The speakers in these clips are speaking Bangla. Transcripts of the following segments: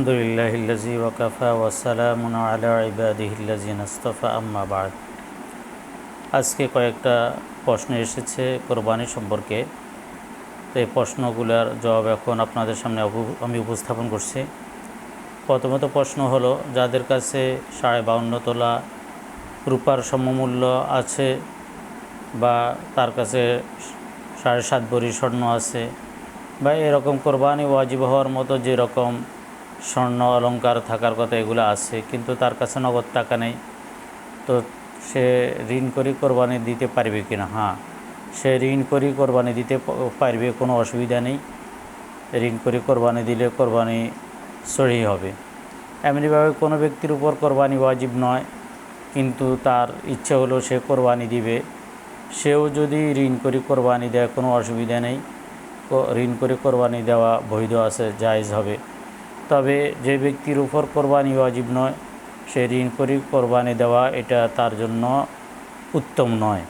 আলহামদুলিল্লাহিল্লাযী ওয়াকাফা ওয়াসসালামুন আলা ইবাদিহিল্লাযীনা ইসতাফা আম্মা বা'দ। আজকে কয়েকটা প্রশ্ন এসেছে কোরবানি সম্পর্কে। তো এই প্রশ্নগুলোর জবাব এখন আপনাদের সামনে আমি উপস্থাপন করছি। প্রথমত প্রশ্ন হলো, যাদের কাছে 52.5 তোলা রূপার সমমূল্য আছে বা তার কাছে 7.5 ভরি স্বর্ণ আছে বা এরকম কোরবানি ওয়াজিব হওয়ার মতো যেরকম স্বর্ণ অলংকার থাকার কথা এগুলো আছে, কিন্তু তার কাছে নগদ টাকা নেই, তো সে ঋণ করে কোরবানি দিতে পারবে কি না? হ্যাঁ, সে ঋণ করে কোরবানি দিতে পারবে, কোনো অসুবিধা নেই। ঋণ করে কোরবানি দিলে কোরবানি সহি হবে। এমনিভাবে কোনো ব্যক্তির উপর কোরবানি ওয়াজিব নয়, কিন্তু তার ইচ্ছে হলো সে কোরবানি দিবে, সেও যদি ঋণ করে কোরবানি দেয় কোনো অসুবিধা নেই। ঋণ করে কোরবানি দেওয়া বৈধ আছে, জায়েজ হবে। তবে যে ব্যক্তির উপর কোরবানি ওয়াজিব নয়, সে ঋণ করে কোরবানি দেওয়া এটা তার জন্য উত্তম নয়।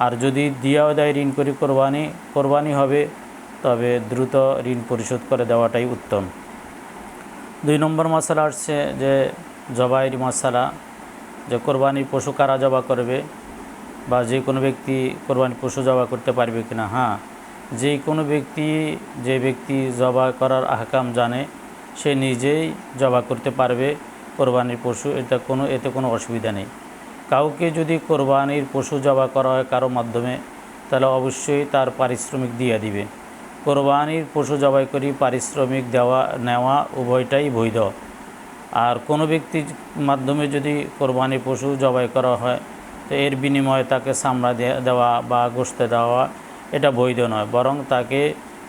আর যদি দিয়াও দেয় ঋণ করে কোরবানি হবে, তবে দ্রুত ঋণ পরিশোধ করে দেওয়াটাই উত্তম। 2 নম্বর মশালা আসছে যে জবাইয়ের মশালা, যে কোরবানির পশু কারা জবা করবে বা যে কোনো ব্যক্তি কোরবানির পশু জবা করতে পারবে কিনা? হ্যাঁ, যে ব্যক্তি জবা করার আহকাম জানে সে নিজেই জবা করতে পারবে কোরবানির পশু, এতে কোনো অসুবিধা নেই। কাউকে যদি কোরবানির পশু জবা করা হয় কারো মাধ্যমে, তাহলে অবশ্যই তার পারিশ্রমিক দিয়ে দিবে। কোরবানির পশু জবাই করি পারিশ্রমিক নেওয়া উভয়টাই বৈধ। আর কোনো ব্যক্তির মাধ্যমে যদি কোরবানির পশু জবাই করা হয়, তো এর বিনিময়ে তাকে চামড়া দেওয়া বা গোশত দেওয়া এটা বৈধ নয়, বরং তাকে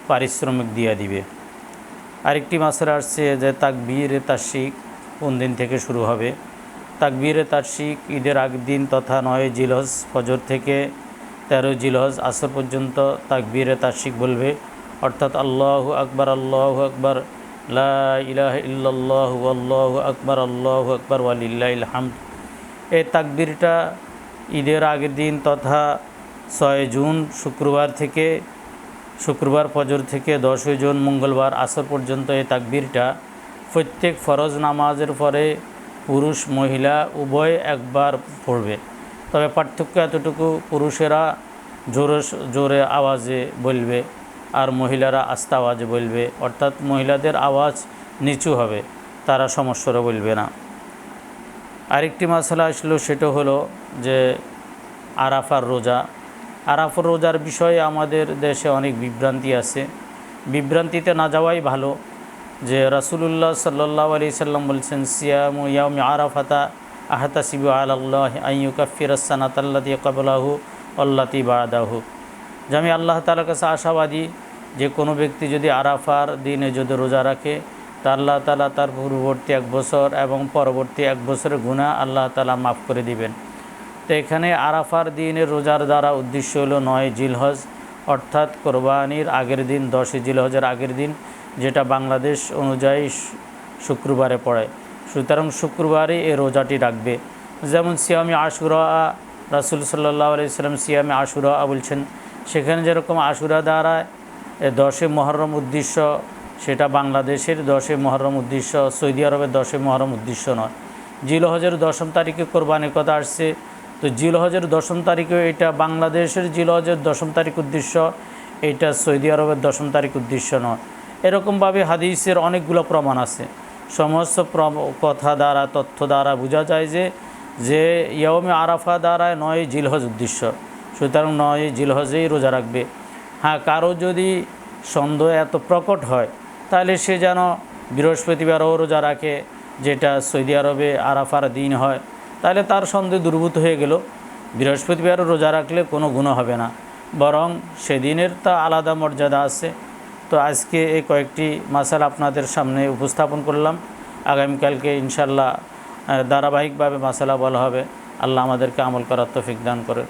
পারিশ্রমিক দিয়ে দিবে। আরেকটি মাসলা আসছে যে তাকবীরে তাশরিক কোন দিন থেকে শুরু হবে। তাকবীরে তাশরিক ঈদের আগের দিন তথা 9 জিলহজ ফজর থেকে 13 জিলহজ আসর পর্যন্ত তাকবীরে তাশরিক বলবে, অর্থাৎ আল্লাহু আকবার লা ইলাহা ইল্লাল্লাহু আল্লাহু আকবার ওয়ালিল্লাহিল হামদ। এই তাকবীরটা ঈদের আগের দিন তথা 6 জুন শুক্রবার ফজর থেকে 10 জুন মঙ্গলবার আসর পর্যন্ত এই তাকবীরটা প্রত্যেক ফরজ নামাজের পরে পুরুষ মহিলা উভয় একবার পড়বে। তবে পার্থক্য এতটুকু, পুরুষেরা জোরে আওয়াজে বলবে আর মহিলারা আস্তে আওয়াজে বলবে, অর্থাৎ মহিলাদের আওয়াজ নিচু হবে, তারা সমস্বরে বলবে না। আরেকটি মাসলা আসলো, সেটা হলো যে আরাফার রোজার বিষয়ে আমাদের দেশে অনেক বিভ্রান্তি আছে। বিভ্রান্তিতে না যাওয়াই ভালো। যে রাসূলুল্লাহ সাল্লাল্লাহু আলাইহি সাল্লাম বলছেন, সিয়ামু ইয়াউমি আরাফাতা আহতাসিবু আলাল্লাহি আন ইউকাফিরাস সানাতাল্লাতী ক্বাবলাহু ওয়াল্লাতী বা'দাহু। যে আমি আল্লাহ তাআলার কাছে আশাবাদী যে কোনো ব্যক্তি যদি আরাফার দিনে যদি রোজা রাখে, তা আল্লাহ তাআলা তার পূর্ববর্তী 1 বছর এবং পরবর্তী 1 বছরের গুনাহ আল্লাহ তাআলা মাফ করে দিবেন। তো এখানে আরাফার দিনের রোজার দ্বারা উদ্দেশ্য হলো 9 জিলহজ, অর্থাৎ কোরবানির আগের দিন 10 জিলহজের আগের দিন, যেটা বাংলাদেশ অনুযায়ী শুক্রবারে পড়ে। সুতরাং শুক্রবারে এই রোজাটি রাখবে। যেমন সিয়ামে আশুরা, রাসূল সাল্লাল্লাহু আলাইহি সাল্লাম সিয়ামে আশুরা বলছেন, সেখানে যেরকম আশুরা দ্বারা 10 মুহররম উদ্দেশ্য, সেটা বাংলাদেশের 10 মুহররম উদ্দেশ্য, সৌদি আরবের 10 মুহররম উদ্দেশ্য নয়। জিলহজের 10ম তারিখে কোরবানির কথা আসছে, তো জিলহজের 10ম তারিখে এটা বাংলাদেশের জিলহজের 10ম তারিখ উদ্দেশ্য, এটা সৌদি আরবের 10ম তারিখ উদ্দেশ্য নয়। এরকমভাবে হাদিসের অনেকগুলো প্রমাণ আছে। সমস্ত কথা দ্বারা, তথ্য দ্বারা বোঝা যায় যে ইয়াউমে আরাফা দ্বারা 9 জিলহজ উদ্দেশ্য, সুতরাং 9 জিলহজেই রোজা রাখবে। হ্যাঁ, কারো যদি সন্দেহ এত প্রকট হয়, তাহলে সে যেন বৃহস্পতিবারও রোজা রাখে, যেটা সৌদি আরবে আরাফার দিন হয়, তাহলে তার সন্দেহ দূরীভূত হয়ে গেল। বৃহস্পতিবারও রোজা রাখলে কোনো গুনাহ হবে না, বরং সেদিনের তা আলাদা মর্যাদা আছে। তো আজকে এই কয়েকটি মাসালা আপনাদের সামনে উপস্থাপন করলাম। আগামীকালকে ইনশাআল্লাহ ধারাবাহিকভাবে মাসালা বলা হবে। আল্লাহ আমাদেরকে আমল করার তৌফিক দান করে।